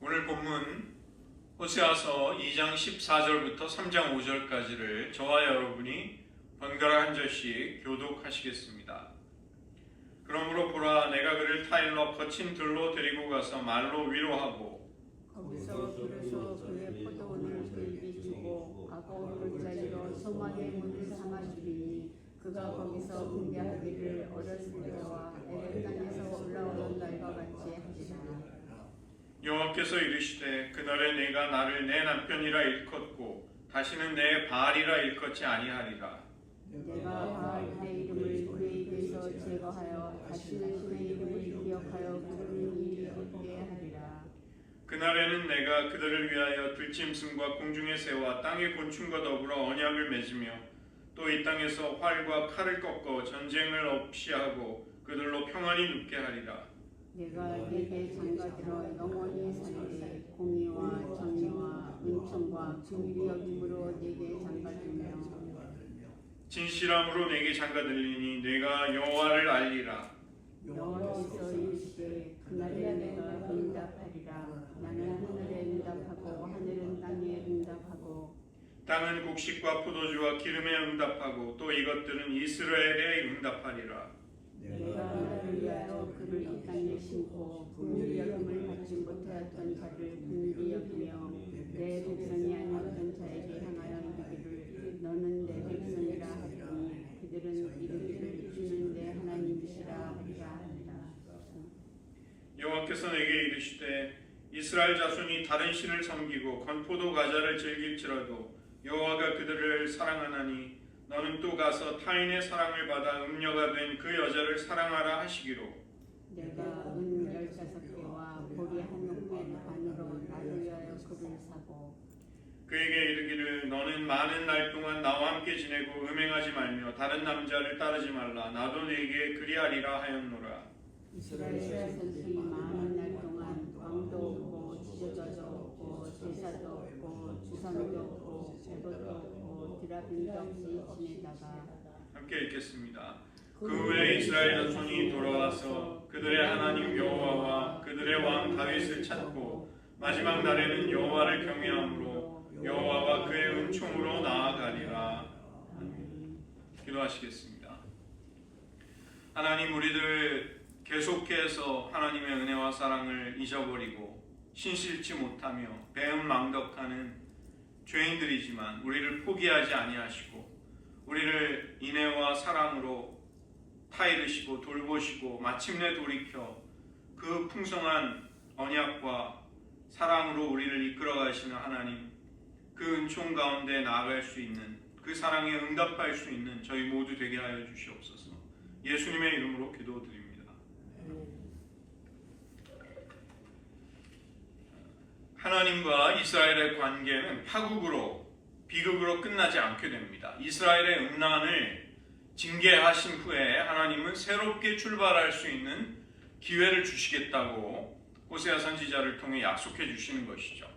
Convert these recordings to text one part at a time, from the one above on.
오늘 본문 호세아서 2장 14절부터 3장 5절까지를 저와 여러분이 번갈아 한 절씩 교독하시겠습니다. 그러므로 보라, 내가 그를 타일러 거친 들로 데리고 가서 말로 위로하고 거기서 비로소 그의 포도원을 그에게 주고 아고 물자리로 소망의 문을 삼아주리니 그가 거기서 분개하기를 어렸을 때와 에덴 땅에서 올라오는 날과 같이 하리라. 여호와께서 이르시되 그날에 내가 나를 내 남편이라 일컫고 다시는 내 바알이라 일컫지 아니하리라. 내가 바알의 이름을 그에게서 제거하여 다시는 그의 이름을 기억하여 부르는 일이 없게 하리라. 그날에는 내가 그들을 위하여 들짐승과 공중의 새와 땅의 곤충과 더불어 언약을 맺으며 또 이 땅에서 활과 칼을 꺾어 전쟁을 없이 하고 그들로 평안히 눕게 하리라. 내가 네게 장가들어 영원히 살리되 공의와 정의와 은총과 긍휼이 여김으로 네게 장가들며 진실함으로 내게 장가들리니 내가 여호와를 알리라. 여호와께서 이르시되 그날에 내가 응답하리라. 나는 하늘에 응답하고 하늘은 땅에 응답하고 땅은 곡식과 포도주와 기름에 응답하고 또 이것들은 이스라엘에 응답하리라. 내가 나를 위하여 그를 이 땅에 심고 긍휼히 여김을 받지 못하였던 자를 긍휼히 여기며 내 백성이 아니었던 자에게 향하여 이르기를 너는 내 백성이라 하더니 그들은 이르기를 주는 내 하나님이시라 하리라. 여호와께서 내게 이르시되 이스라엘 자손이 다른 신을 섬기고 건포도 과자를 즐길지라도 여호와가 그들을 사랑하나니 너는 또 가서 타인의 사랑을 받아 음녀가 된 그 여자를 사랑하라 하시기로 내가 은 15개와 보리 한 옥매 반으로 나를 위하여 그를 사고 그에게 이르기를 너는 많은 날 동안 나와 함께 지내고 음행하지 말며 다른 남자를 따르지 말라. 나도 네게 그리하리라 하였노라. 이스라엘 자손이 많은 날 동안 왕도 없고 지도자도 없고 제사도 없고 주상도 없고 제도도 없고 드라빔도 없이 지내다가 함께 읽겠습니다. 그 후에 이스라엘 자손이 돌아와서 그들의 하나님 여호와와 그들의 왕 다윗을 찾고 마지막 날에는 여호와를 경외함으로 여호와와 그의 은총으로 나아가리라. 기도하시겠습니다. 하나님, 우리들 계속해서 하나님의 은혜와 사랑을 잊어버리고 신실치 못하며 배은망덕하는 죄인들이지만 우리를 포기하지 아니하시고 우리를 인애와 사랑으로 타이르시고 돌보시고 마침내 돌이켜 그 풍성한 언약과 사랑으로 우리를 이끌어 가시는 하나님, 그 은총 가운데 나아갈 수 있는, 그 사랑에 응답할 수 있는 저희 모두 되게 하여 주시옵소서. 예수님의 이름으로 기도드립니다. 하나님과 이스라엘의 관계는 파국으로, 비극으로 끝나지 않게 됩니다. 이스라엘의 음란을 징계하신 후에 하나님은 새롭게 출발할 수 있는 기회를 주시겠다고 호세아 선지자를 통해 약속해 주시는 것이죠.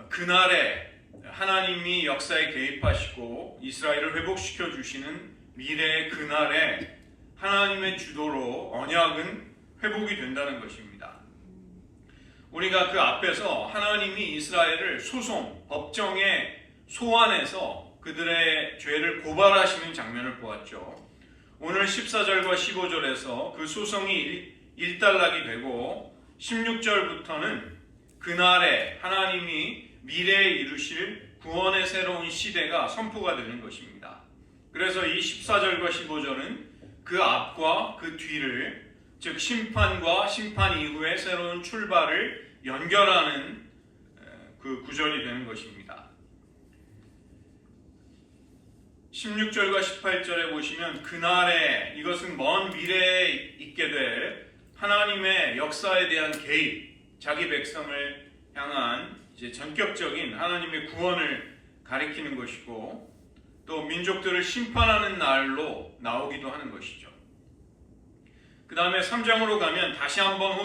그날에 하나님이 역사에 개입하시고 이스라엘을 회복시켜 주시는 미래의 그날에 하나님의 주도로 언약은 회복이 된다는 것입니다. 우리가 그 앞에서 하나님이 이스라엘을 소송, 법정에 소환해서 그들의 죄를 고발하시는 장면을 보았죠. 오늘 14절과 15절에서 그 소송이 일단락이 되고 16절부터는 그날에 하나님이 미래에 이루실 구원의 새로운 시대가 선포가 되는 것입니다. 그래서 이 14절과 15절은 그 앞과 그 뒤를, 즉 심판과 심판 이후의 새로운 출발을 연결하는 그 구절이 되는 것입니다. 16절과 18절에 보시면 그날에, 이것은 먼 미래에 있게 될 하나님의 역사에 대한 개입, 자기 백성을 향한 이제 전격적인 하나님의 구원을 가리키는 것이고 또 민족들을 심판하는 날로 나오기도 하는 것이죠. 그 다음에 3장으로 가면 다시 한번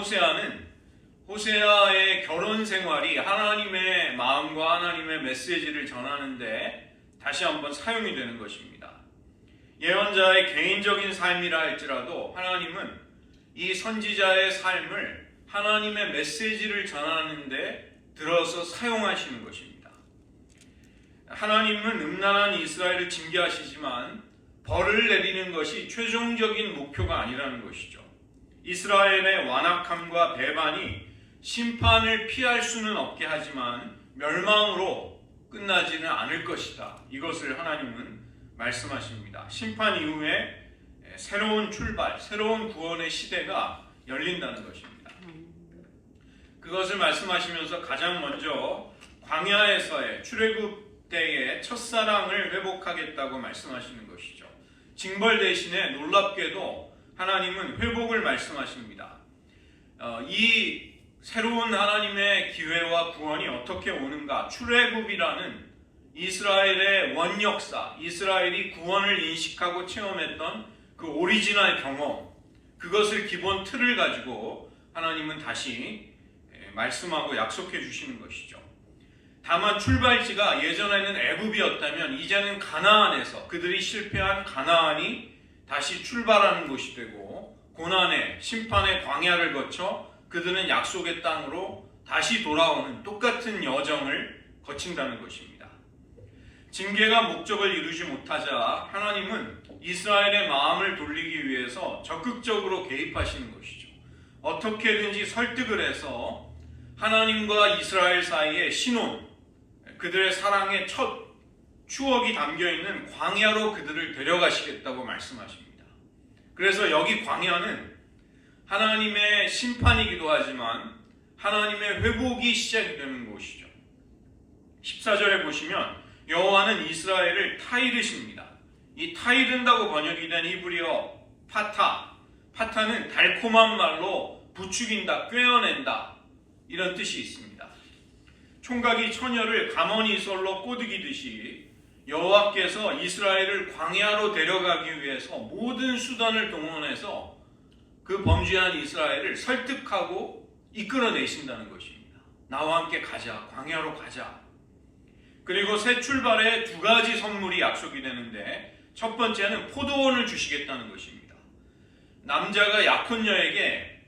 호세아의 결혼 생활이 하나님의 마음과 하나님의 메시지를 전하는데 다시 한번 사용이 되는 것입니다. 예언자의 개인적인 삶이라 할지라도 하나님은 이 선지자의 삶을 하나님의 메시지를 전하는데 들어서 사용하시는 것입니다. 하나님은 음란한 이스라엘을 징계하시지만 벌을 내리는 것이 최종적인 목표가 아니라는 것이죠. 이스라엘의 완악함과 배반이 심판을 피할 수는 없게 하지만 멸망으로 끝나지는 않을 것이다. 이것을 하나님은 말씀하십니다. 심판 이후에 새로운 출발, 새로운 구원의 시대가 열린다는 것입니다. 그것을 말씀하시면서 가장 먼저 광야에서의 출애굽 때의 첫사랑을 회복하겠다고 말씀하시는 것이죠. 징벌 대신에 놀랍게도 하나님은 회복을 말씀하십니다. 이 새로운 하나님의 기회와 구원이 어떻게 오는가? 출애굽이라는 이스라엘의 원역사, 이스라엘이 구원을 인식하고 체험했던 그 오리지널 경험, 그것을 기본 틀을 가지고 하나님은 다시 말씀하고 약속해 주시는 것이죠. 다만 출발지가 예전에는 애굽이었다면 이제는 가나안에서 그들이 실패한 가나안이 다시 출발하는 곳이 되고 고난의 심판의 광야를 거쳐 그들은 약속의 땅으로 다시 돌아오는 똑같은 여정을 거친다는 것입니다. 징계가 목적을 이루지 못하자 하나님은 이스라엘의 마음을 돌리기 위해서 적극적으로 개입하시는 것이죠. 어떻게든지 설득을 해서 하나님과 이스라엘 사이의 신혼, 그들의 사랑의 첫 추억이 담겨있는 광야로 그들을 데려가시겠다고 말씀하십니다. 그래서 여기 광야는 하나님의 심판이기도 하지만 하나님의 회복이 시작이 되는 곳이죠. 14절에 보시면 여호와는 이스라엘을 타이르십니다. 이 타이른다고 번역이 된 히브리어 파타는 달콤한 말로 부추긴다, 꿰어낸다 이런 뜻이 있습니다. 총각이 처녀를 가머니솔로 꼬드기듯이 여호와께서 이스라엘을 광야로 데려가기 위해서 모든 수단을 동원해서 그 범죄한 이스라엘을 설득하고 이끌어내신다는 것입니다. 나와 함께 가자, 광야로 가자. 그리고 새 출발에 두 가지 선물이 약속이 되는데 첫 번째는 포도원을 주시겠다는 것입니다. 남자가 약혼녀에게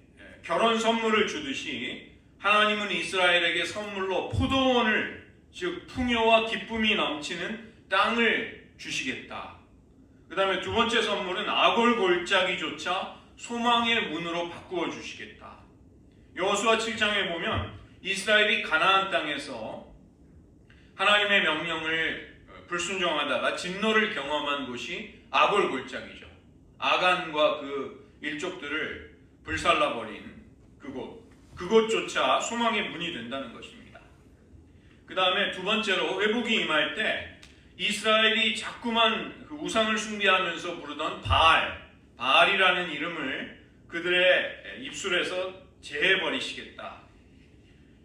결혼 선물을 주듯이 하나님은 이스라엘에게 선물로 포도원을, 즉 풍요와 기쁨이 넘치는 땅을 주시겠다. 그 다음에 두 번째 선물은 아골 골짜기조차 소망의 문으로 바꾸어 주시겠다. 여호수아 7장에 보면 이스라엘이 가나안 땅에서 하나님의 명령을 불순종하다가 진노를 경험한 곳이 아골 골짜기죠. 아간과 그 일족들을 불살라버린 그곳조차 소망의 문이 된다는 것입니다. 그 다음에 두 번째로 회복이 임할 때 이스라엘이 자꾸만 그 우상을 숭배하면서 부르던 바알이라는 이름을 그들의 입술에서 제해버리시겠다.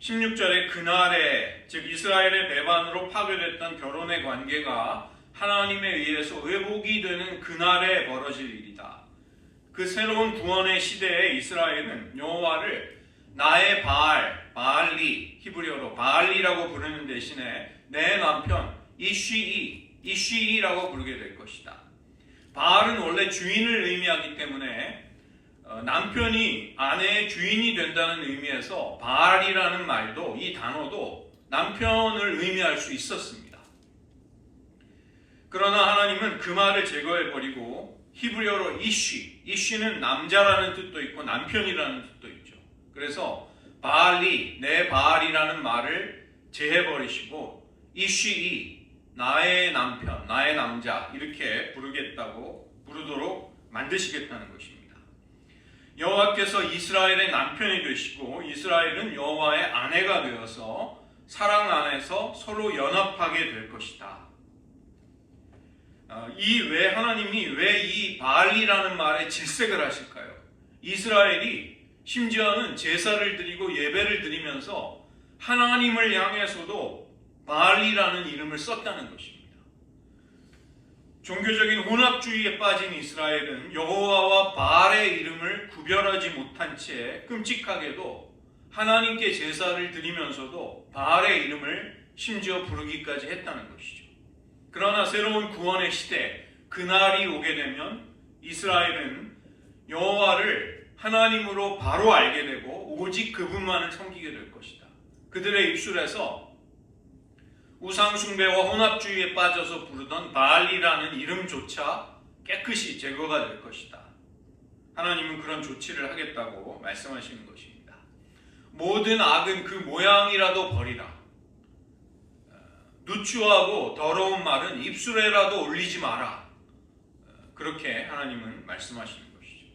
16절에 그날에, 즉 이스라엘의 배반으로 파괴됐던 결혼의 관계가 하나님에 의해서 회복이 되는 그날에 벌어질 일이다. 그 새로운 구원의 시대에 이스라엘은 여호와를 나의 바알리, 히브리어로 바알리라고 부르는 대신에 내 남편 이쉬이라고 부르게 될 것이다. 바알은 원래 주인을 의미하기 때문에 남편이 아내의 주인이 된다는 의미에서 바알이라는 말도, 이 단어도 남편을 의미할 수 있었습니다. 그러나 하나님은 그 말을 제거해버리고 히브리어로 이쉬는 남자라는 뜻도 있고 남편이라는 뜻도 있죠. 그래서 바알리, 내 바알이라는 말을 제해버리시고 이쉬이, 나의 남편, 나의 남자 이렇게 부르도록 만드시겠다는 것입니다. 여호와께서 이스라엘의 남편이 되시고 이스라엘은 여호와의 아내가 되어서 사랑 안에서 서로 연합하게 될 것이다. 하나님이 왜 이 바알리라는 말에 질색을 하실까요? 이스라엘이 심지어는 제사를 드리고 예배를 드리면서 하나님을 향해서도 바알리라는 이름을 썼다는 것입니다. 종교적인 혼합주의에 빠진 이스라엘은 여호와와 바알의 이름을 구별하지 못한 채 끔찍하게도 하나님께 제사를 드리면서도 바알의 이름을 심지어 부르기까지 했다는 것이죠. 그러나 새로운 구원의 시대, 그날이 오게 되면 이스라엘은 여호와를 하나님으로 바로 알게 되고 오직 그분만을 섬기게 될 것이다. 그들의 입술에서 우상숭배와 혼합주의에 빠져서 부르던 바알이라는 이름조차 깨끗이 제거가 될 것이다. 하나님은 그런 조치를 하겠다고 말씀하시는 것입니다. 모든 악은 그 모양이라도 버리라. 누추하고 더러운 말은 입술에라도 올리지 마라. 그렇게 하나님은 말씀하시는 것이죠.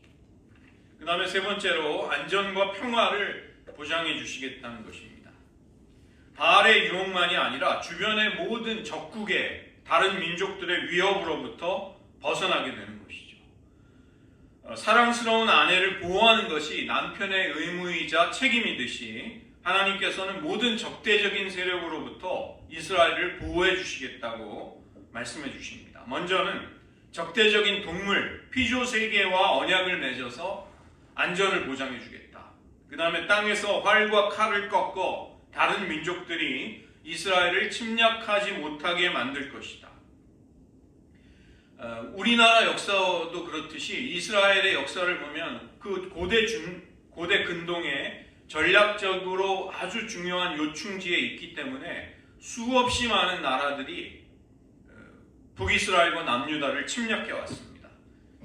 그 다음에 세 번째로 안전과 평화를 보장해 주시겠다는 것입니다. 바알의 유혹만이 아니라 주변의 모든 적국의 다른 민족들의 위협으로부터 벗어나게 되는 것이죠. 사랑스러운 아내를 보호하는 것이 남편의 의무이자 책임이듯이 하나님께서는 모든 적대적인 세력으로부터 이스라엘을 보호해 주시겠다고 말씀해 주십니다. 먼저는 적대적인 동물, 피조세계와 언약을 맺어서 안전을 보장해 주겠다. 그 다음에 땅에서 활과 칼을 꺾어 다른 민족들이 이스라엘을 침략하지 못하게 만들 것이다. 우리나라 역사도 그렇듯이 이스라엘의 역사를 보면 그 고대 근동에 전략적으로 아주 중요한 요충지에 있기 때문에 수없이 많은 나라들이 북이스라엘과 남유다를 침략해 왔습니다.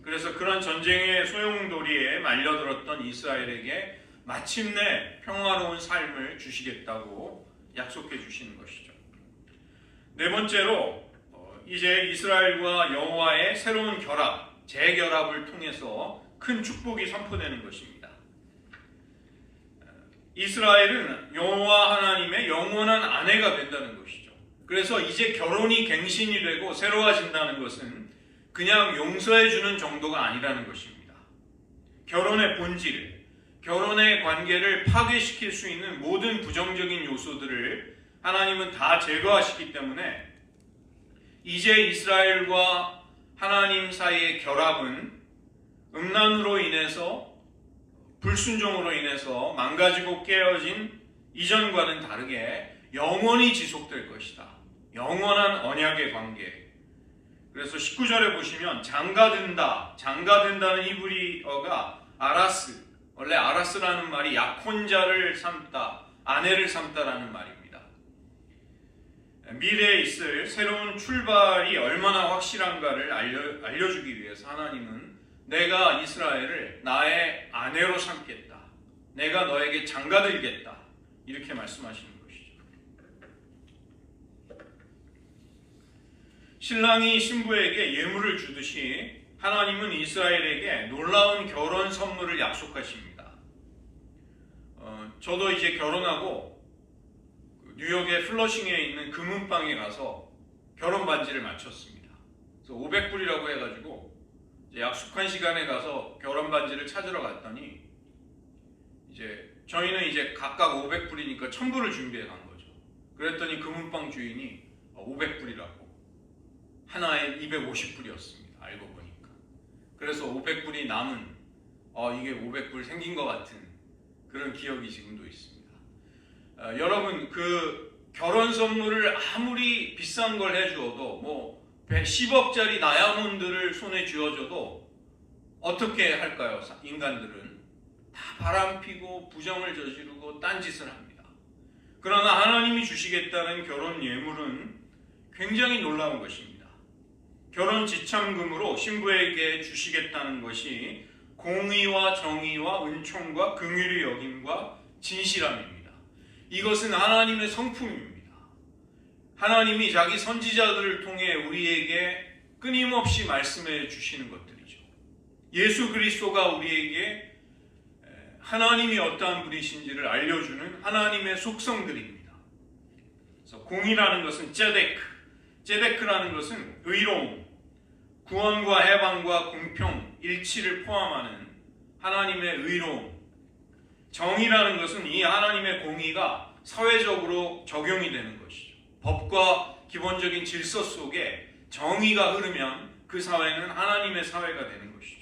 그래서 그런 전쟁의 소용돌이에 말려들었던 이스라엘에게 마침내 평화로운 삶을 주시겠다고 약속해 주시는 것이죠. 네 번째로 이제 이스라엘과 여호와의 새로운 결합, 재결합을 통해서 큰 축복이 선포되는 것입니다. 이스라엘은 여호와 하나님의 영원한 아내가 된다는 것이죠. 그래서 이제 결혼이 갱신이 되고 새로워진다는 것은 그냥 용서해 주는 정도가 아니라는 것입니다. 결혼의 본질, 결혼의 관계를 파괴시킬 수 있는 모든 부정적인 요소들을 하나님은 다 제거하시기 때문에 이제 이스라엘과 하나님 사이의 결합은 음란으로 인해서 불순종으로 인해서 망가지고 깨어진 이전과는 다르게 영원히 지속될 것이다. 영원한 언약의 관계. 그래서 19절에 보시면 장가든다는 히브리어가 아라스. 원래 아라스라는 말이 약혼자를 삼다, 아내를 삼다라는 말입니다. 미래에 있을 새로운 출발이 얼마나 확실한가를 알려주기 위해서 하나님은 내가 이스라엘을 나의 아내로 삼겠다. 내가 너에게 장가들겠다. 이렇게 말씀하시는 것이죠. 신랑이 신부에게 예물을 주듯이 하나님은 이스라엘에게 놀라운 결혼 선물을 약속하십니다. 저도 이제 결혼하고 뉴욕의 플러싱에 있는 금은방에 가서 결혼 반지를 맞췄습니다. 그래서 500불이라고 해가지고 약속한 시간에 가서 결혼 반지를 찾으러 갔더니 이제 저희는 이제 각각 500불이니까 1000불을 준비해 간 거죠. 그랬더니 금은방 주인이 500불이라고 하나에 250불이었습니다. 알고 보니까. 그래서 500불이 남은 이게 500불 생긴 것 같은 그런 기억이 지금도 있습니다. 여러분 그 결혼 선물을 아무리 비싼 걸 해주어도 뭐 10억짜리 다이아몬드를 손에 쥐어줘도 어떻게 할까요? 인간들은 다 바람피고 부정을 저지르고 딴짓을 합니다. 그러나 하나님이 주시겠다는 결혼 예물은 굉장히 놀라운 것입니다. 결혼 지참금으로 신부에게 주시겠다는 것이 공의와 정의와 은총과 긍휼의 여김과 진실함입니다. 이것은 하나님의 성품입니다. 하나님이 자기 선지자들을 통해 우리에게 끊임없이 말씀해 주시는 것들이죠. 예수 그리스도가 우리에게 하나님이 어떠한 분이신지를 알려주는 하나님의 속성들입니다. 그래서 공의라는 것은 제데크라는 것은 의로움, 구원과 해방과 공평, 일치를 포함하는 하나님의 의로움. 정의라는 것은 이 하나님의 공의가 사회적으로 적용이 되는 것이죠. 법과 기본적인 질서 속에 정의가 흐르면 그 사회는 하나님의 사회가 되는 것이죠.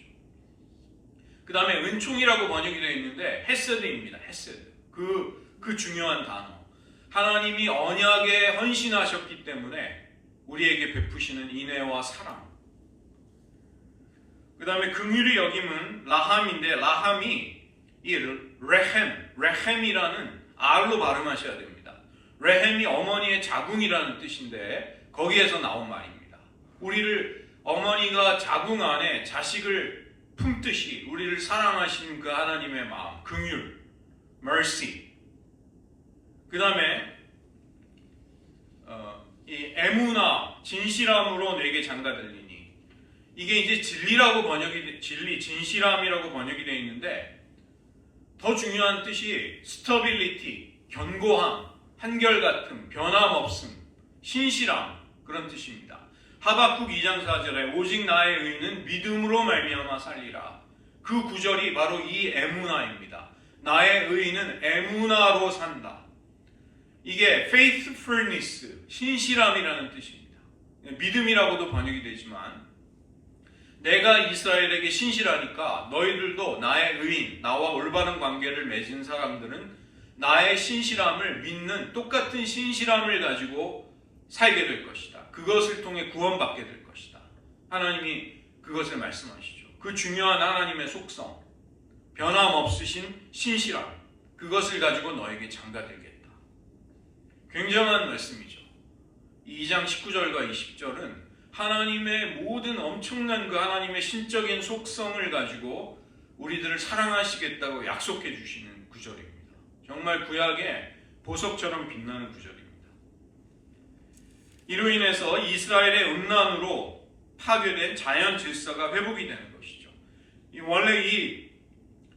그 다음에 은총이라고 번역이 되어 있는데 헤세드입니다. 헤세드. 그 중요한 단어. 하나님이 언약에 헌신하셨기 때문에 우리에게 베푸시는 인애와 사랑. 그 다음에 긍휼의 여김은 라함인데 라함이 이 레헴이라는 R로 발음하셔야 됩니다. 레헴이 어머니의 자궁이라는 뜻인데 거기에서 나온 말입니다. 우리를 어머니가 자궁 안에 자식을 품듯이 우리를 사랑하시는 그 하나님의 마음, 긍휼, mercy. 그 다음에 이 에무나, 진실함으로 내게 장가들리니, 이게 이제 진리라고 진실함이라고 번역이 되어 있는데 더 중요한 뜻이 스터빌리티, 견고함, 한결같음, 변함없음, 신실함, 그런 뜻입니다. 하박국 2장 4절에 오직 나의 의는 믿음으로 말미암아 살리라. 그 구절이 바로 이 에무나입니다. 나의 의는 에무나로 산다. 이게 faithfulness, 신실함이라는 뜻입니다. 믿음이라고도 번역이 되지만, 내가 이스라엘에게 신실하니까 너희들도 나의 의인, 나와 올바른 관계를 맺은 사람들은 나의 신실함을 믿는 똑같은 신실함을 가지고 살게 될 것이다. 그것을 통해 구원받게 될 것이다. 하나님이 그것을 말씀하시죠. 그 중요한 하나님의 속성, 변함없으신 신실함, 그것을 가지고 너에게 장가들겠다. 굉장한 말씀이죠. 2장 19절과 20절은 하나님의 모든 엄청난 그 하나님의 신적인 속성을 가지고 우리들을 사랑하시겠다고 약속해 주시는 구절입니다. 정말 구약의 보석처럼 빛나는 구절입니다. 이로 인해서 이스라엘의 음란으로 파괴된 자연 질서가 회복이 되는 것이죠. 원래 이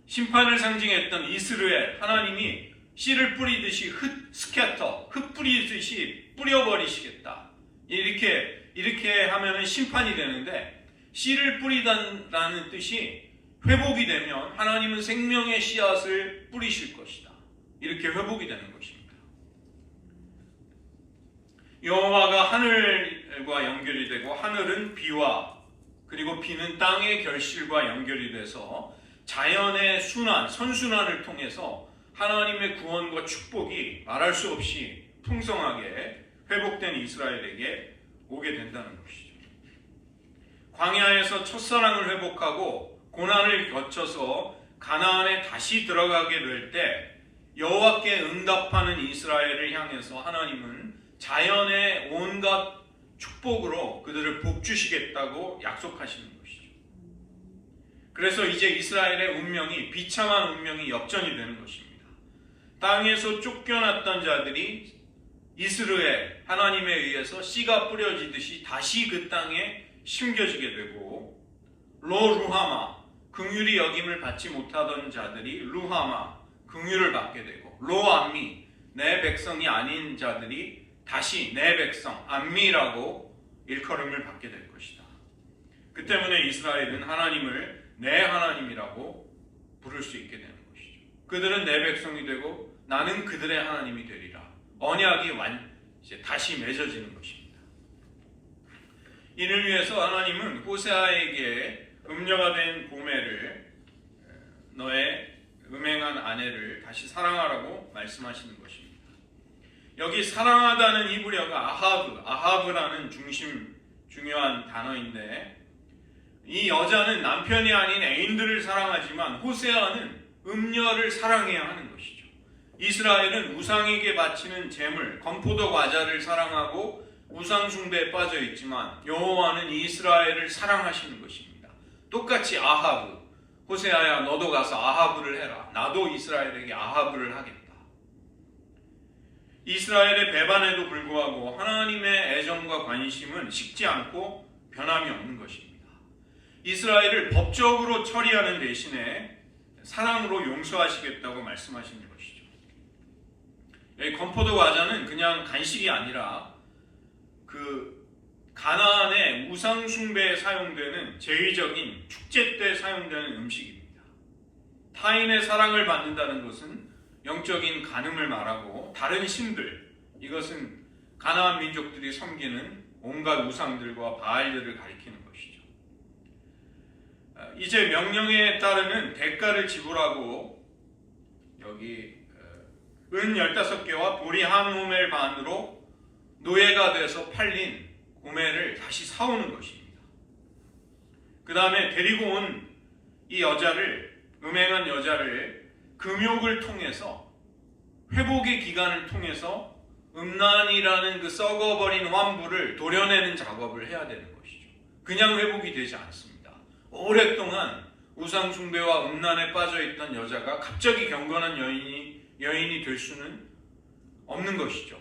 심판을 상징했던 이스라엘, 하나님이 씨를 뿌리듯이 흙 뿌리듯이 뿌려버리시겠다. 이렇게 하면은 심판이 되는데, 씨를 뿌리다라는 뜻이 회복이 되면 하나님은 생명의 씨앗을 뿌리실 것이다. 이렇게 회복이 되는 것입니다. 여호와가 하늘과 연결이 되고, 하늘은 비와, 그리고 비는 땅의 결실과 연결이 돼서 자연의 순환, 선순환을 통해서 하나님의 구원과 축복이 말할 수 없이 풍성하게 회복된 이스라엘에게 오게 된다는 것이죠. 광야에서 첫사랑을 회복하고 고난을 거쳐서 가나안에 다시 들어가게 될 때 여호와께 응답하는 이스라엘을 향해서 하나님은 자연의 온갖 축복으로 그들을 복주시겠다고 약속하시는 것이죠. 그래서 이제 이스라엘의 운명이, 비참한 운명이 역전이 되는 것입니다. 땅에서 쫓겨났던 자들이 이스라엘, 하나님에 의해서 씨가 뿌려지듯이 다시 그 땅에 심겨지게 되고, 루하마, 긍휼이 여김을 받지 못하던 자들이 루하마, 긍휼을 받게 되고, 로암미, 내 백성이 아닌 자들이 다시 내 백성, 암미라고 일컬음을 받게 될 것이다. 그 때문에 이스라엘은 하나님을 내 하나님이라고 부를 수 있게 되는 것이죠. 그들은 내 백성이 되고 나는 그들의 하나님이 되리라. 언약이 이제 다시 맺어지는 것입니다. 이를 위해서 하나님은 호세아에게 음녀가 된 고멜을, 너의 음행한 아내를 다시 사랑하라고 말씀하시는 것입니다. 여기 사랑하다는 히브리어가 아하브라는 중요한 단어인데, 이 여자는 남편이 아닌 애인들을 사랑하지만 호세아는 음녀를 사랑해야 하는 것이죠. 이스라엘은 우상에게 바치는 제물, 건포도 과자를 사랑하고 우상 숭배에 빠져 있지만 여호와는 이스라엘을 사랑하시는 것입니다. 똑같이 아하브, 호세아야 너도 가서 아하브를 해라. 나도 이스라엘에게 아하브를 하겠다. 이스라엘의 배반에도 불구하고 하나님의 애정과 관심은 식지 않고 변함이 없는 것입니다. 이스라엘을 법적으로 처리하는 대신에 사랑으로 용서하시겠다고 말씀하시는 것이죠. 여기 건포도 과자는 그냥 간식이 아니라 그 가나안의 우상 숭배에 사용되는 제의적인 축제 때 사용되는 음식입니다. 타인의 사랑을 받는다는 것은 영적인 간음을 말하고, 다른 신들, 이것은 가나안 민족들이 섬기는 온갖 우상들과 바알들을 가리키는 것이죠. 이제 명령에 따르는 대가를 지불하고, 여기 은 15개와 보리 한 호멜 반으로 노예가 돼서 팔린 고멜을 다시 사오는 것입니다. 그 다음에 데리고 온 이 여자를, 음행한 여자를 금욕을 통해서, 회복의 기간을 통해서 음란이라는 그 썩어버린 환부를 도려내는 작업을 해야 되는 것이죠. 그냥 회복이 되지 않습니다. 오랫동안 우상 숭배와 음란에 빠져있던 여자가 갑자기 경건한 여인이 될 수는 없는 것이죠.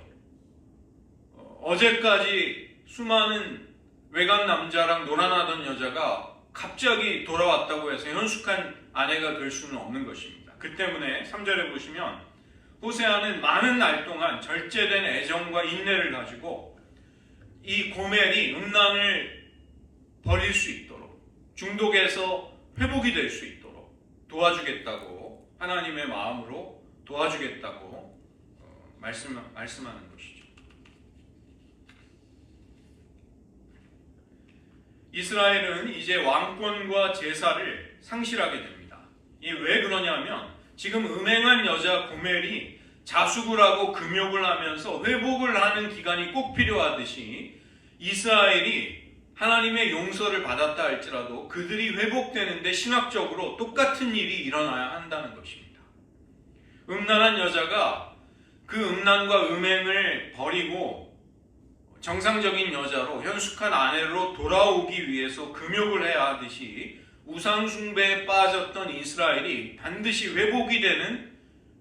어제까지 수많은 외간 남자랑 놀아나던 여자가 갑자기 돌아왔다고 해서 현숙한 아내가 될 수는 없는 것입니다. 그 때문에 3절에 보시면 호세아는 많은 날 동안 절제된 애정과 인내를 가지고 이 고멜이 음란을 버릴 수 있도록, 중독에서 회복이 될 수 있도록 도와주겠다고, 하나님의 마음으로 도와주겠다고 말씀하는 것이죠. 이스라엘은 이제 왕권과 제사를 상실하게 됩니다. 이게 왜 그러냐면 지금 음행한 여자 고멜이 자숙을 하고 금욕을 하면서 회복을 하는 기간이 꼭 필요하듯이 이스라엘이 하나님의 용서를 받았다 할지라도 그들이 회복되는데 신학적으로 똑같은 일이 일어나야 한다는 것입니다. 음란한 여자가 그 음란과 음행을 버리고 정상적인 여자로 현숙한 아내로 돌아오기 위해서 금욕을 해야 하듯이 우상 숭배에 빠졌던 이스라엘이 반드시 회복이 되는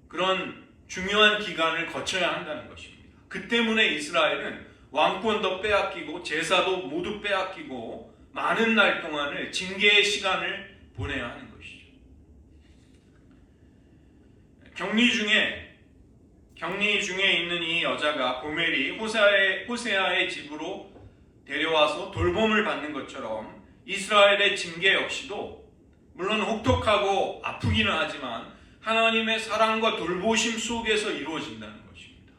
그런 중요한 기간을 거쳐야 한다는 것입니다. 그 때문에 이스라엘은 왕권도 빼앗기고 제사도 모두 빼앗기고 많은 날 동안을 징계의 시간을 보내야 하는 것이죠. 격리 중에 있는 이 여자가 고멜이 호세아의 집으로 데려와서 돌봄을 받는 것처럼 이스라엘의 징계 역시도 물론 혹독하고 아프기는 하지만 하나님의 사랑과 돌보심 속에서 이루어진다는 것입니다.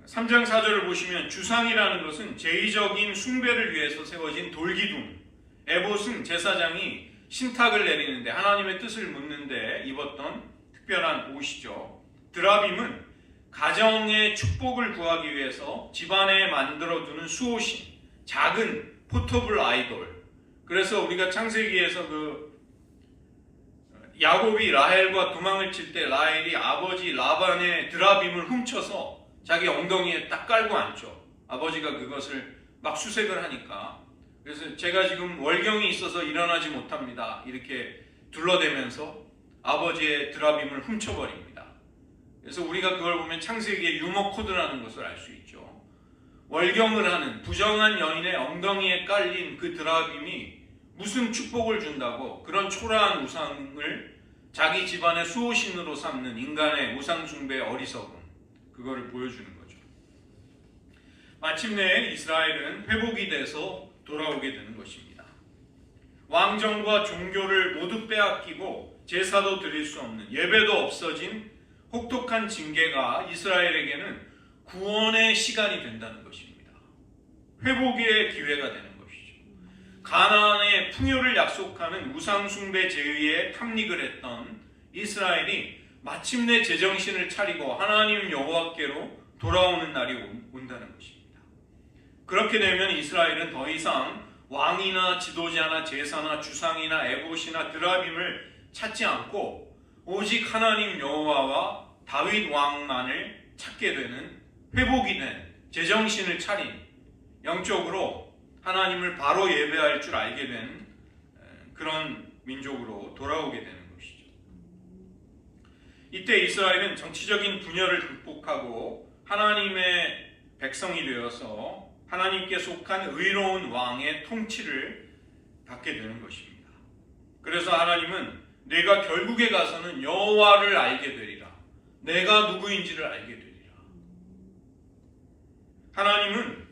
3장 4절을 보시면 주상이라는 것은 제의적인 숭배를 위해서 세워진 돌기둥, 에봇은 제사장이 신탁을 내리는데 하나님의 뜻을 묻는데 입었던 특별한 옷이죠. 드라빔은 가정의 축복을 구하기 위해서 집안에 만들어두는 수호신, 작은 포터블 아이돌. 그래서 우리가 창세기에서 야곱이 라헬과 도망을 칠 때 라헬이 아버지 라반의 드라빔을 훔쳐서 자기 엉덩이에 딱 깔고 앉죠. 아버지가 그것을 막 수색을 하니까. 그래서 제가 지금 월경이 있어서 일어나지 못합니다. 이렇게 둘러대면서 아버지의 드라빔을 훔쳐버립니다. 그래서 우리가 그걸 보면 창세기의 유머 코드라는 것을 알 수 있죠. 월경을 하는 부정한 여인의 엉덩이에 깔린 그 드라빔이 무슨 축복을 준다고 그런 초라한 우상을 자기 집안의 수호신으로 삼는 인간의 우상 숭배의 어리석음, 그거를 보여주는 거죠. 마침내 이스라엘은 회복이 돼서 돌아오게 되는 것입니다. 왕정과 종교를 모두 빼앗기고 제사도 드릴 수 없는, 예배도 없어진 혹독한 징계가 이스라엘에게는 구원의 시간이 된다는 것입니다. 회복의 기회가 되는 것이죠. 가나안의 풍요를 약속하는 우상숭배 제의에 탐닉을 했던 이스라엘이 마침내 제정신을 차리고 하나님 여호와께로 돌아오는 날이 온다는 것입니다. 그렇게 되면 이스라엘은 더 이상 왕이나 지도자나 제사나 주상이나 에봇이나 드라빔을 찾지 않고 오직 하나님 여호와와 다윗 왕만을 찾게 되는, 회복이 된, 제정신을 차린, 영적으로 하나님을 바로 예배할 줄 알게 된 그런 민족으로 돌아오게 되는 것이죠. 이때 이스라엘은 정치적인 분열을 극복하고 하나님의 백성이 되어서 하나님께 속한 의로운 왕의 통치를 받게 되는 것입니다. 그래서 하나님은 내가 결국에 가서는 여호와를 알게 되리라. 내가 누구인지를 알게 되리라. 하나님은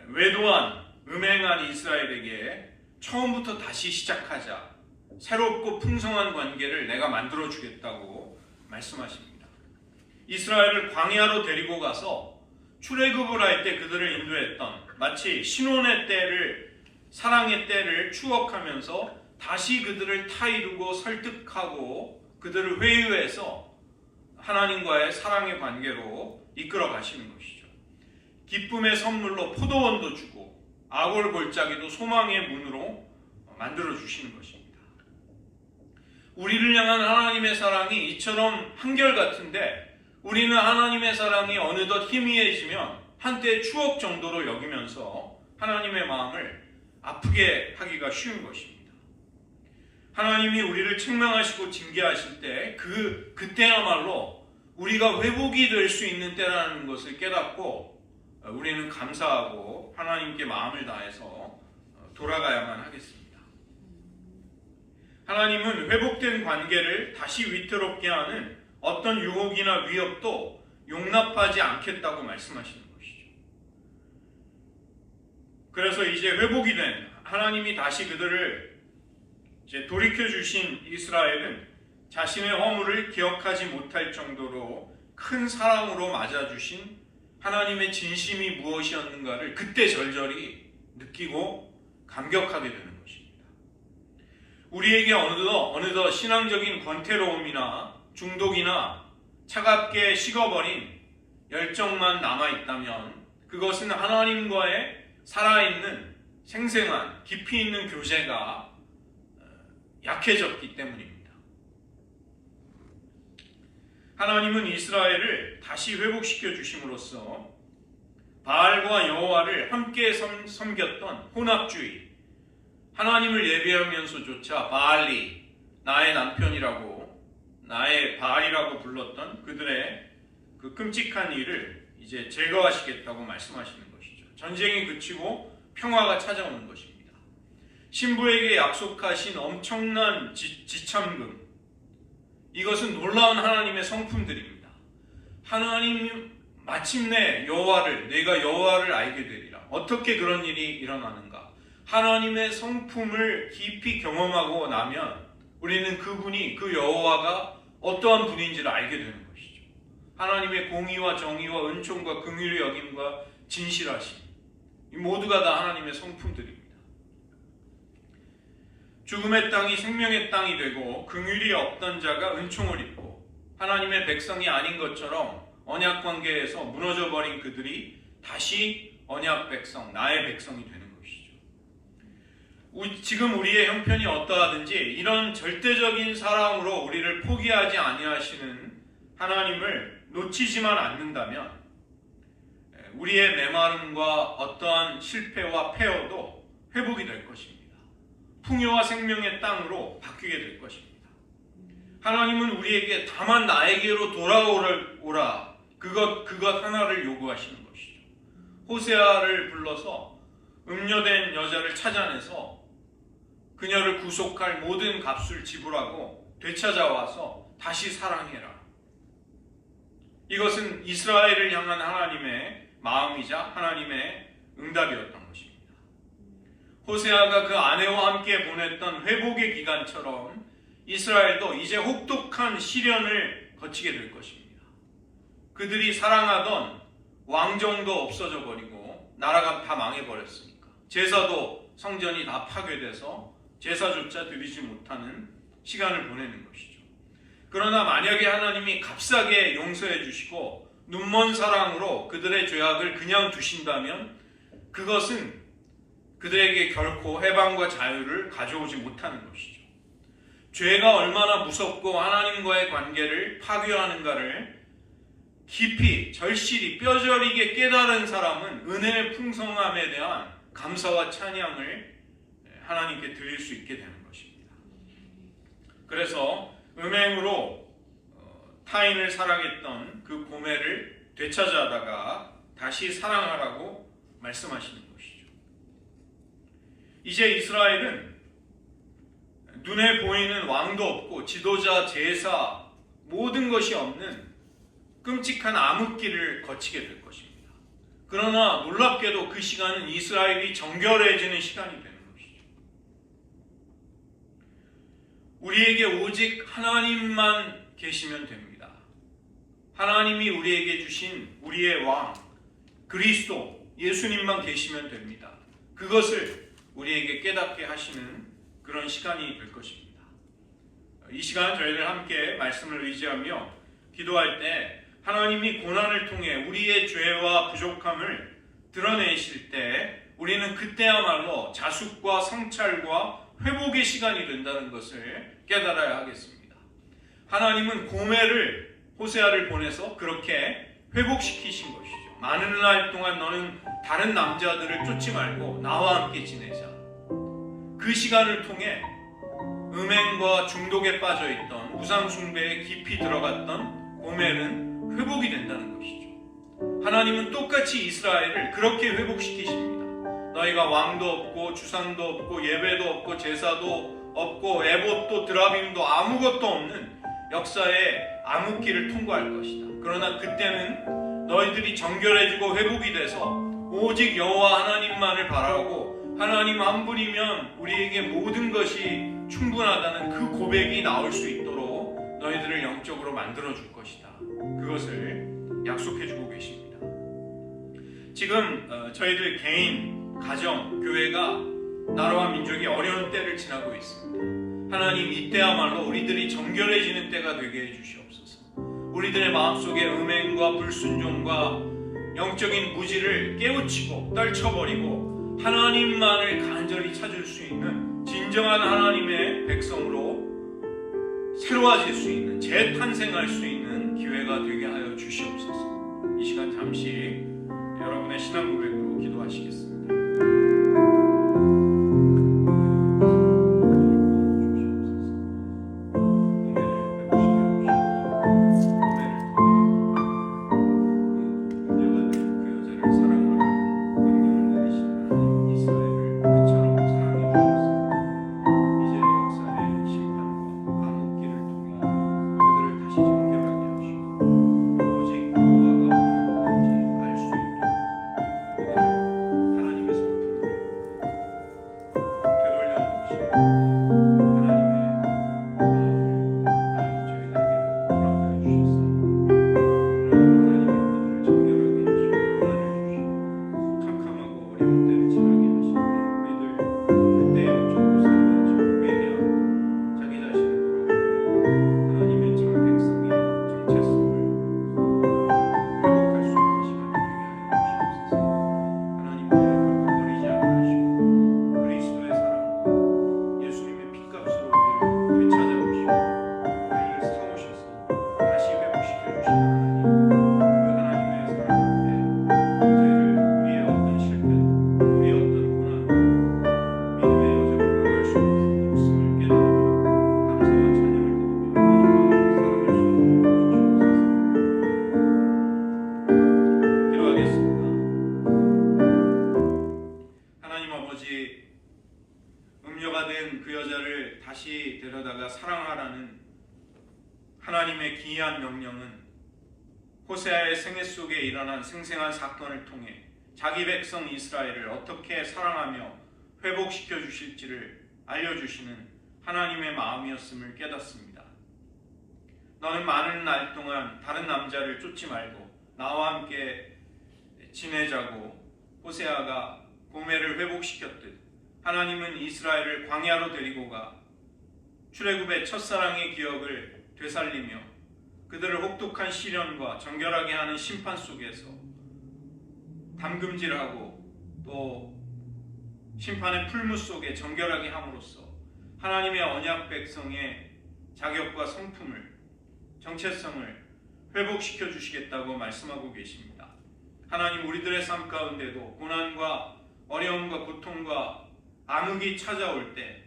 외도한 음행한 이스라엘에게 처음부터 다시 시작하자, 새롭고 풍성한 관계를 내가 만들어주겠다고 말씀하십니다. 이스라엘을 광야로 데리고 가서 출애굽을 할 때 그들을 인도했던, 마치 신혼의 때를, 사랑의 때를 추억하면서 다시 그들을 타이르고 설득하고 그들을 회유해서 하나님과의 사랑의 관계로 이끌어 가시는 것이죠. 기쁨의 선물로 포도원도 주고 아골 골짜기도 소망의 문으로 만들어 주시는 것입니다. 우리를 향한 하나님의 사랑이 이처럼 한결같은데 우리는 하나님의 사랑이 어느덧 희미해지면 한때 추억 정도로 여기면서 하나님의 마음을 아프게 하기가 쉬운 것입니다. 하나님이 우리를 책망하시고 징계하실 때 그때야말로 우리가 회복이 될 수 있는 때라는 것을 깨닫고 우리는 감사하고 하나님께 마음을 다해서 돌아가야만 하겠습니다. 하나님은 회복된 관계를 다시 위태롭게 하는 어떤 유혹이나 위협도 용납하지 않겠다고 말씀하시는 것이죠. 그래서 이제 회복이 된 하나님이 다시 그들을 이제 돌이켜 주신 이스라엘은 자신의 허물을 기억하지 못할 정도로 큰 사랑으로 맞아주신 하나님의 진심이 무엇이었는가를 그때 절절히 느끼고 감격하게 되는 것입니다. 우리에게 어느덧 신앙적인 권태로움이나 중독이나 차갑게 식어버린 열정만 남아있다면 그것은 하나님과의 살아있는 생생한 깊이 있는 교제가 약해졌기 때문입니다. 하나님은 이스라엘을 다시 회복시켜 주심으로써 바알과 여호와를 함께 섬겼던 혼합주의, 하나님을 예배하면서조차 바알이 나의 남편이라고 나의 바알이라고 불렀던 그들의 그 끔찍한 일을 이제 제거하시겠다고 말씀하시는 것이죠. 전쟁이 그치고 평화가 찾아오는 것입니다. 신부에게 약속하신 엄청난 지참금, 이것은 놀라운 하나님의 성품들입니다. 하나님 마침내 내가 여호와를 알게 되리라. 어떻게 그런 일이 일어나는가? 하나님의 성품을 깊이 경험하고 나면 우리는 그 여호와가 어떠한 분인지를 알게 되는 것이죠. 하나님의 공의와 정의와 은총과 긍휼의 여김과 진실하심, 이 모두가 다 하나님의 성품들입니다. 죽음의 땅이 생명의 땅이 되고 긍휼이 없던 자가 은총을 입고 하나님의 백성이 아닌 것처럼 언약 관계에서 무너져버린 그들이 다시 언약 백성, 나의 백성이 되는 것이죠. 지금 우리의 형편이 어떠하든지 이런 절대적인 사랑으로 우리를 포기하지 아니하시는 하나님을 놓치지만 않는다면 우리의 메마름과 어떠한 실패와 폐허도 회복이 될 것입니다. 풍요와 생명의 땅으로 바뀌게 될 것입니다. 하나님은 우리에게 다만 나에게로 돌아오라 그것 하나를 요구하시는 것이죠. 호세아를 불러서 음녀된 여자를 찾아내서 그녀를 구속할 모든 값을 지불하고 되찾아와서 다시 사랑해라. 이것은 이스라엘을 향한 하나님의 마음이자 하나님의 응답이었던 것입니다. 호세아가 그 아내와 함께 보냈던 회복의 기간처럼 이스라엘도 이제 혹독한 시련을 거치게 될 것입니다. 그들이 사랑하던 왕정도 없어져 버리고 나라가 다 망해버렸으니까 제사도 성전이 다 파괴돼서 제사조차 드리지 못하는 시간을 보내는 것이죠. 그러나 만약에 하나님이 값싸게 용서해 주시고 눈먼 사랑으로 그들의 죄악을 그냥 두신다면 그것은 그들에게 결코 해방과 자유를 가져오지 못하는 것이죠. 죄가 얼마나 무섭고 하나님과의 관계를 파괴하는가를 깊이 절실히 뼈저리게 깨달은 사람은 은혜의 풍성함에 대한 감사와 찬양을 하나님께 드릴 수 있게 되는 것입니다. 그래서 음행으로 타인을 사랑했던 그 고매를 되찾아다가 다시 사랑하라고 말씀하시는 것이죠. 이제 이스라엘은 눈에 보이는 왕도 없고 지도자, 제사, 모든 것이 없는 끔찍한 암흑기를 거치게 될 것입니다. 그러나 놀랍게도 그 시간은 이스라엘이 정결해지는 시간이 되는 것이죠. 우리에게 오직 하나님만 계시면 됩니다. 하나님이 우리에게 주신 우리의 왕, 그리스도, 예수님만 계시면 됩니다. 그것을 우리에게 깨닫게 하시는 그런 시간이 될 것입니다. 이 시간 저희들 함께 말씀을 의지하며 기도할 때 하나님이 고난을 통해 우리의 죄와 부족함을 드러내실 때 우리는 그때야말로 자숙과 성찰과 회복의 시간이 된다는 것을 깨달아야 하겠습니다. 하나님은 고매를 호세아를 보내서 그렇게 회복시키신 것이죠. 많은 날 동안 너는 다른 남자들을 쫓지 말고 나와 함께 지내자. 그 시간을 통해 음행과 중독에 빠져있던 우상숭배에 깊이 들어갔던 고멜은 회복이 된다는 것이죠. 하나님은 똑같이 이스라엘을 그렇게 회복시키십니다. 너희가 왕도 없고 주상도 없고 예배도 없고 제사도 없고 에봇도 드라빔도 아무것도 없는 역사의 암흑기를 통과할 것이다. 그러나 그때는 너희들이 정결해지고 회복이 돼서 오직 여호와 하나님만을 바라고 하나님 한 분이면 우리에게 모든 것이 충분하다는 그 고백이 나올 수 있도록 너희들을 영적으로 만들어줄 것이다. 그것을 약속해주고 계십니다. 지금 저희들 개인, 가정, 교회가 나라와 민족이 어려운 때를 지나고 있습니다. 하나님 이때야말로 우리들이 정결해지는 때가 되게 해주시옵소서. 우리들의 마음속에 음행과 불순종과 영적인 무지를 깨우치고 떨쳐버리고 하나님만을 간절히 찾을 수 있는 진정한 하나님의 백성으로 새로워질 수 있는, 재탄생할 수 있는 기회가 되게 하여 주시옵소서. 이 시간 잠시 여러분의 신앙 고백으로 기도하시겠습니다. 다시 데려다가 사랑하라는 하나님의 기이한 명령은 호세아의 생애 속에 일어난 생생한 사건을 통해 자기 백성 이스라엘을 어떻게 사랑하며 회복시켜 주실지를 알려주시는 하나님의 마음이었음을 깨닫습니다. 너는 많은 날 동안 다른 남자를 쫓지 말고 나와 함께 지내자고 호세아가 고멜을 회복시켰듯 하나님은 이스라엘을 광야로 데리고 가 출애굽의 첫사랑의 기억을 되살리며 그들을 혹독한 시련과 정결하게 하는 심판 속에서 담금질하고 또 심판의 풀무 속에 정결하게 함으로써 하나님의 언약 백성의 자격과 성품을, 정체성을 회복시켜 주시겠다고 말씀하고 계십니다. 하나님, 우리들의 삶 가운데도 고난과 어려움과 고통과 암흑이 찾아올 때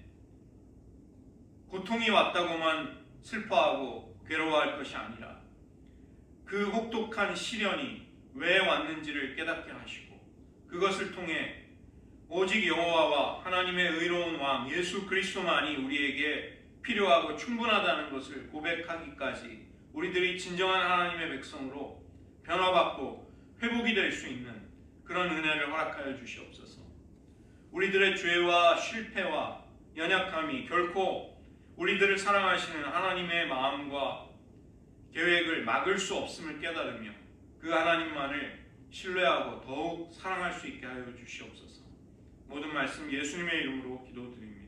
고통이 왔다고만 슬퍼하고 괴로워할 것이 아니라 그 혹독한 시련이 왜 왔는지를 깨닫게 하시고 그것을 통해 오직 여호와와 하나님의 의로운 왕 예수 그리스도만이 우리에게 필요하고 충분하다는 것을 고백하기까지 우리들이 진정한 하나님의 백성으로 변화받고 회복이 될 수 있는 그런 은혜를 허락하여 주시옵소서. 우리들의 죄와 실패와 연약함이 결코 우리들을 사랑하시는 하나님의 마음과 계획을 막을 수 없음을 깨달으며 그 하나님만을 신뢰하고 더욱 사랑할 수 있게 하여 주시옵소서. 모든 말씀 예수님의 이름으로 기도드립니다.